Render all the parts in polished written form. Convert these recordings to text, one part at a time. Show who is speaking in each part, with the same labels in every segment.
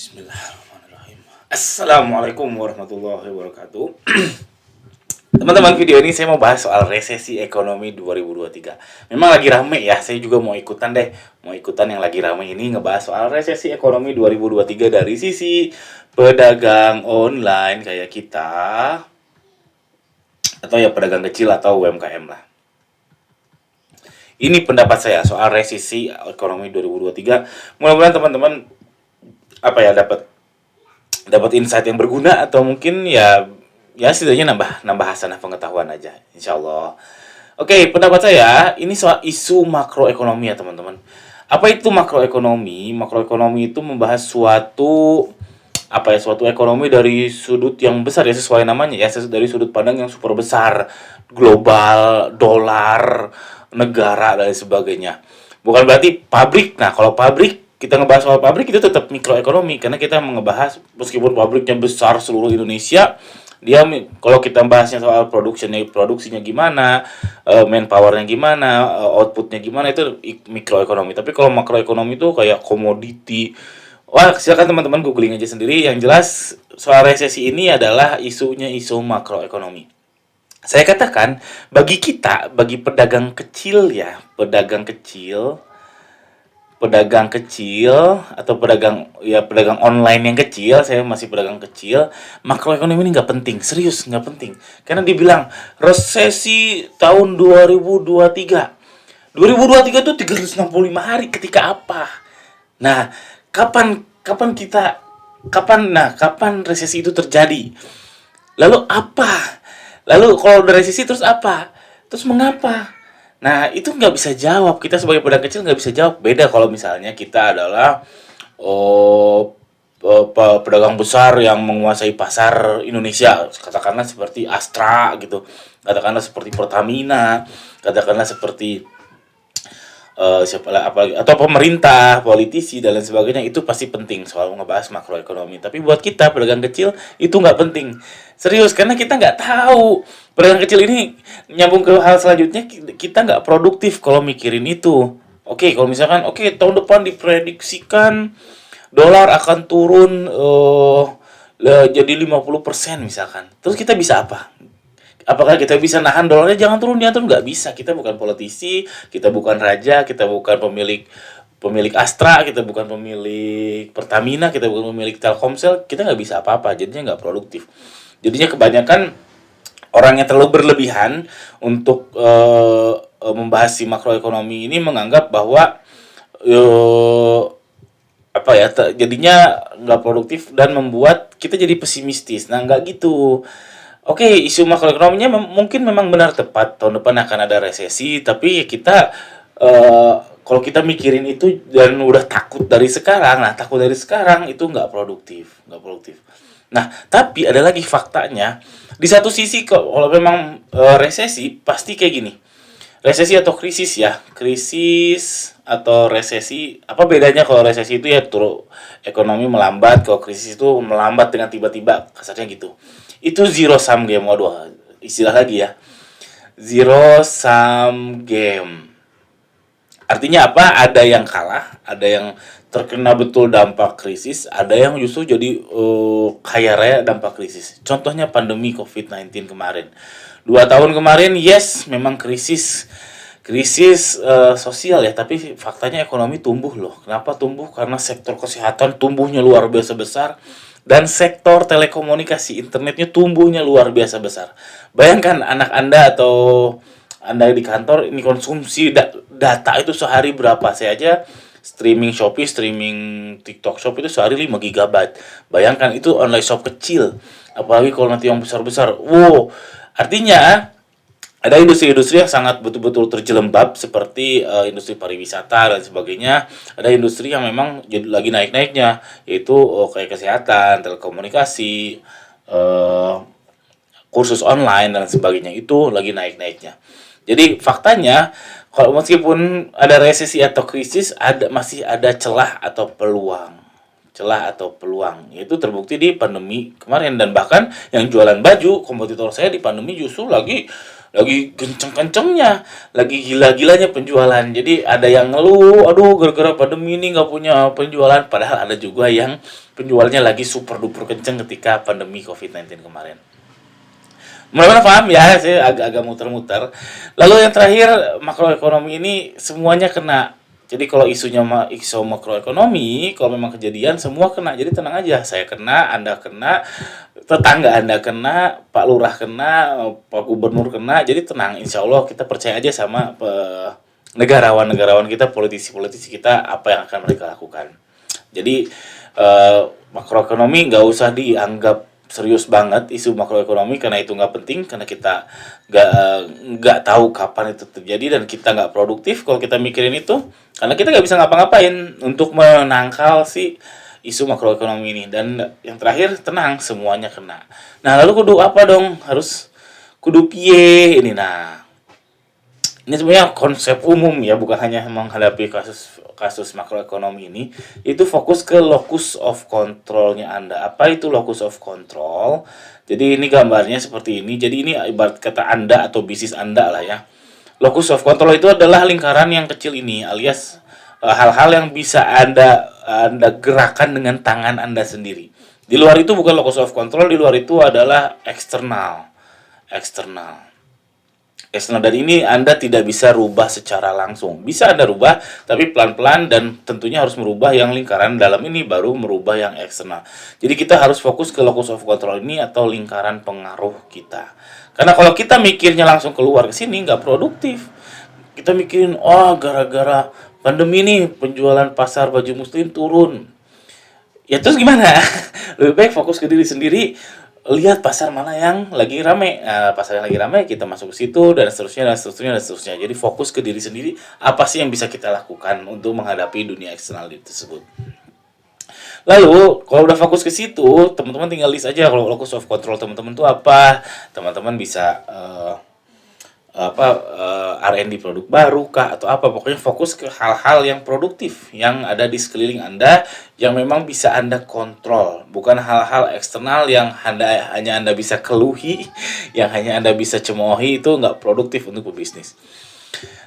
Speaker 1: Bismillahirrahmanirrahim. Assalamualaikum warahmatullahi wabarakatuh. Teman-teman, video ini saya mau bahas soal resesi ekonomi 2023. Memang lagi rame ya, saya juga mau ikutan deh. Mau ikutan yang lagi rame ini ngebahas soal resesi ekonomi 2023 dari sisi pedagang online kayak kita, atau ya pedagang kecil atau UMKM lah. Ini pendapat saya soal resesi ekonomi 2023. Mudah-mudahan teman-teman dapat dapat insight yang berguna, atau mungkin setidaknya nambah hasanah pengetahuan aja, insya Allah. Oke, pendapat saya ini soal isu makroekonomi ya teman-teman. Apa itu makroekonomi? Makroekonomi itu membahas suatu ekonomi dari sudut yang besar ya, sesuai namanya ya, dari sudut pandang yang super besar, global, dolar, negara dan sebagainya. Bukan berarti pabrik. Nah, kalau pabrik, kita ngebahas soal pabrik itu tetap mikroekonomi, karena kita ngebahas meskipun pabriknya besar seluruh Indonesia, kalau kita bahasnya soal produksinya gimana, manpowernya gimana, outputnya gimana, itu mikroekonomi. Tapi kalau makroekonomi itu kayak komoditi. Wah, silakan teman-teman googling aja sendiri. Yang jelas soal resesi ini adalah isunya isu makroekonomi. Saya katakan, bagi pedagang kecil ya, pedagang kecil atau pedagang online yang kecil, saya masih pedagang kecil, makroekonomi ini nggak penting, serius nggak penting, karena dibilang resesi tahun 2023 tuh 365 hari, ketika apa? Nah, kapan kapan kita kapan resesi itu terjadi? Lalu apa? Lalu kalau udah resesi terus apa? Terus mengapa? Nah, itu nggak bisa jawab. Kita sebagai pedagang kecil nggak bisa jawab. Beda kalau misalnya kita adalah oh, pedagang besar yang menguasai pasar Indonesia. Katakanlah seperti Astra gitu. Katakanlah seperti Pertamina. Katakanlah seperti atau pemerintah, politisi dan lain sebagainya. Itu pasti penting soal ngebahas makroekonomi. Tapi buat kita pedagang kecil itu nggak penting. Serius, karena kita nggak tahu. Pedagang kecil ini nyambung ke hal selanjutnya, kita nggak produktif kalau mikirin itu. Oke, kalau misalkan tahun depan diprediksikan dolar akan turun jadi 50% misalkan. Terus kita bisa apa? Apakah kita bisa nahan dolarnya jangan turun? Nggak bisa. Kita bukan politisi, kita bukan raja, kita bukan pemilik pemilik Astra, kita bukan pemilik Pertamina, kita bukan pemilik Telkomsel, kita nggak bisa apa-apa, jadinya nggak produktif. Jadinya kebanyakan orang yang terlalu berlebihan untuk membahas si makroekonomi ini menganggap bahwa eh, jadinya nggak produktif dan membuat kita jadi pesimistis. Nah, nggak gitu. Oke, isu makroekonominya mungkin memang benar tepat, tahun depan akan ada resesi, tapi kita kalau kita mikirin itu dan udah takut dari sekarang itu nggak produktif. Nah, tapi ada lagi faktanya. Di satu sisi kalau memang resesi pasti kayak gini. Resesi atau krisis ya. Krisis atau resesi, apa bedanya? Kalau resesi itu ya ekonomi melambat, kalau krisis itu melambat dengan tiba-tiba, kasarnya gitu. Itu zero sum game. Waduh, istilah lagi ya. Zero sum game. Artinya apa? Ada yang kalah, ada yang terkena betul dampak krisis, ada yang justru jadi kaya raya dampak krisis. Contohnya pandemi COVID-19 kemarin. 2 tahun kemarin, yes, memang krisis sosial ya, tapi faktanya ekonomi tumbuh loh. Kenapa tumbuh? Karena sektor kesehatan tumbuhnya luar biasa besar, dan sektor telekomunikasi internetnya tumbuhnya luar biasa besar. Bayangkan anak Anda atau Anda di kantor ini konsumsi data itu sehari berapa? Saya aja streaming Shopee, streaming TikTok Shop itu sehari 5 gigabyte. Bayangkan itu online shop kecil. Apalagi kalau nanti yang besar-besar. Wow, artinya ada industri-industri yang sangat betul-betul terjelembab, seperti industri pariwisata dan sebagainya. Ada industri yang memang jadi lagi naik-naiknya, yaitu kayak kesehatan, telekomunikasi, eh, kursus online dan sebagainya, itu lagi naik-naiknya. Jadi faktanya, kalau meskipun ada resesi atau krisis, masih ada celah atau peluang. Itu terbukti di pandemi kemarin, dan bahkan yang jualan baju kompetitor saya di pandemi justru lagi lagi kenceng-kencengnya, lagi gila-gilanya penjualan. Jadi ada yang ngeluh, aduh gara-gara pandemi ini nggak punya penjualan. Padahal ada juga yang penjualnya lagi super duper kenceng ketika pandemi COVID-19 kemarin. Mudah-mudahan paham ya, saya agak-agak muter-muter. Lalu yang terakhir, makroekonomi ini semuanya kena. Jadi kalau isu makroekonomi, kalau memang kejadian semua kena. Jadi tenang aja, saya kena, Anda kena, tetangga Anda kena, Pak Lurah kena, Pak Gubernur kena. Jadi tenang, insya Allah kita percaya aja sama negarawan-negarawan kita, politisi-politisi kita, apa yang akan mereka lakukan. Jadi makroekonomi nggak usah dianggap serius banget isu makroekonomi, karena itu nggak penting, karena kita nggak nggak tahu kapan itu terjadi dan kita nggak produktif kalau kita mikirin itu, karena kita nggak bisa ngapa-ngapain untuk menangkal si isu makroekonomi ini. Dan yang terakhir, tenang, semuanya kena. Nah lalu kudu apa dong, harus kudu piye ini. Nah ini sebenarnya konsep umum ya, bukan hanya menghadapi kasus kasus makroekonomi ini. Itu fokus ke locus of controlnya Anda. Apa itu locus of control? Jadi ini gambarnya seperti ini. Jadi ini ibarat kata Anda atau bisnis Anda lah ya. Locus of control itu adalah lingkaran yang kecil ini, alias hal-hal yang bisa Anda gerakan dengan tangan Anda sendiri. Di luar itu bukan locus of control, di luar itu adalah eksternal. Eksternal. Eksternal, dan ini Anda tidak bisa rubah secara langsung. Bisa Anda rubah, tapi pelan-pelan, dan tentunya harus merubah yang lingkaran dalam ini, baru merubah yang eksternal. Jadi kita harus fokus ke locus of control ini atau lingkaran pengaruh kita. Karena kalau kita mikirnya langsung keluar ke sini, nggak produktif. Kita mikirin, oh gara-gara pandemi nih penjualan pasar baju muslim turun. Ya terus gimana? Lebih baik fokus ke diri sendiri, lihat pasar mana yang lagi rame. Nah, pasar yang lagi rame kita masuk ke situ, dan seterusnya dan seterusnya dan seterusnya. Jadi fokus ke diri sendiri, apa sih yang bisa kita lakukan untuk menghadapi dunia eksternal tersebut. Lalu kalau udah fokus ke situ, teman-teman tinggal list aja kalau locus of control teman-teman tuh apa. Teman-teman bisa R&D produk baru kah atau apa, pokoknya fokus ke hal-hal yang produktif yang ada di sekeliling Anda, yang memang bisa Anda kontrol, bukan hal-hal eksternal yang hanya Anda bisa keluhi, yang hanya Anda bisa cemoohi. Itu nggak produktif untuk pebisnis.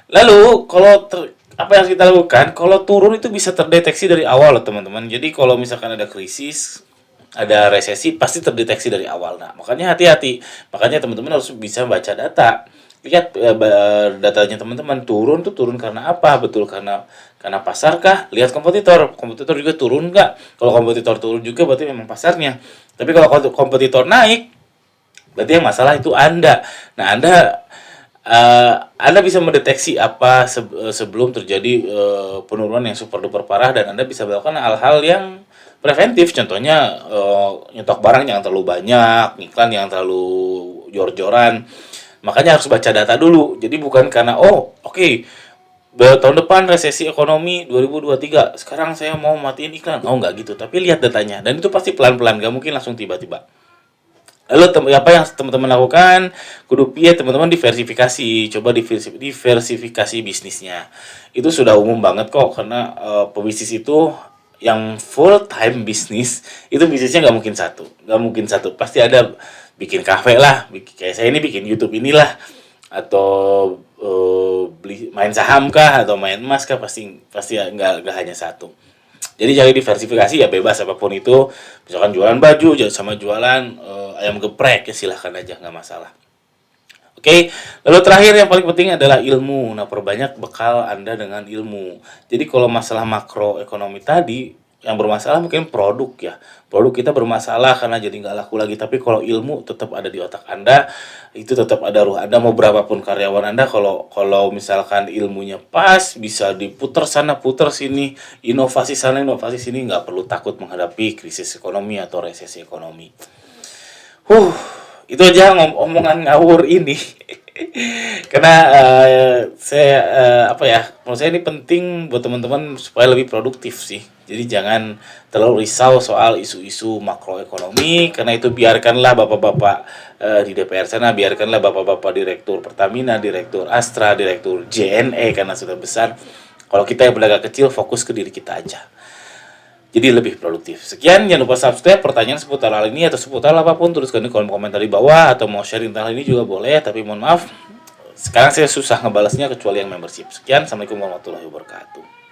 Speaker 1: Lalu kalau apa yang kita lakukan kalau turun itu bisa terdeteksi dari awal loh teman-teman. Jadi kalau misalkan ada krisis, ada resesi, pasti terdeteksi dari awal. Nah makanya hati-hati, makanya teman-teman harus bisa baca data. Lihat datanya teman-teman, turun tuh turun karena apa? Betul karena pasar kah? Lihat kompetitor juga turun nggak? Kalau kompetitor turun juga berarti memang pasarnya. Tapi kalau kompetitor naik, berarti yang masalah itu Anda. Nah Anda bisa mendeteksi apa sebelum terjadi penurunan yang super duper parah, dan Anda bisa melakukan hal-hal yang preventif. Contohnya nyetok barang yang terlalu banyak, iklan yang terlalu jor-joran. Makanya harus baca data dulu. Jadi bukan karena tahun depan resesi ekonomi 2023, sekarang saya mau matiin iklan. Oh enggak gitu, tapi lihat datanya. Dan itu pasti pelan-pelan, gak mungkin langsung tiba-tiba. Lalu apa yang teman-teman lakukan? Kudu piye teman-teman diversifikasi, coba diversifikasi bisnisnya. Itu sudah umum banget kok, karena pebisnis itu yang full time bisnis itu bisnisnya nggak mungkin satu, pasti ada. Bikin kafe lah, kayak saya ini bikin YouTube inilah, atau beli main saham kah atau main emas kah, pasti pasti nggak hanya satu. Jadi jangan diversifikasi, ya bebas apapun itu, misalkan jualan baju sama jualan ayam geprek, ya silahkan aja, nggak masalah. Oke, lalu terakhir yang paling penting adalah ilmu. Nah, perbanyak bekal Anda dengan ilmu. Jadi kalau masalah makroekonomi tadi, yang bermasalah mungkin produk ya. Produk kita bermasalah karena jadi nggak laku lagi. Tapi kalau ilmu tetap ada di otak Anda, itu tetap ada ruh Anda. Mau berapapun karyawan Anda, kalau misalkan ilmunya pas, bisa diputar sana putar sini, inovasi sana inovasi sini, nggak perlu takut menghadapi krisis ekonomi atau resesi ekonomi. Itu aja omongan ngawur ini. Karena saya menurut saya ini penting buat teman-teman supaya lebih produktif sih. Jadi jangan terlalu risau soal isu-isu makroekonomi, karena itu biarkanlah bapak-bapak di DPR sana, biarkanlah bapak-bapak direktur Pertamina, direktur Astra, direktur JNE karena sudah besar. Kalau kita yang pedagang kecil, fokus ke diri kita aja. Jadi lebih produktif. Sekian, jangan lupa subscribe. Pertanyaan seputar hal ini atau seputar apapun, tuliskan di kolom komentar di bawah, atau mau sharing tentang hal ini juga boleh, tapi mohon maaf, Sekarang saya susah ngebalasnya kecuali yang membership. Sekian, assalamualaikum warahmatullahi wabarakatuh.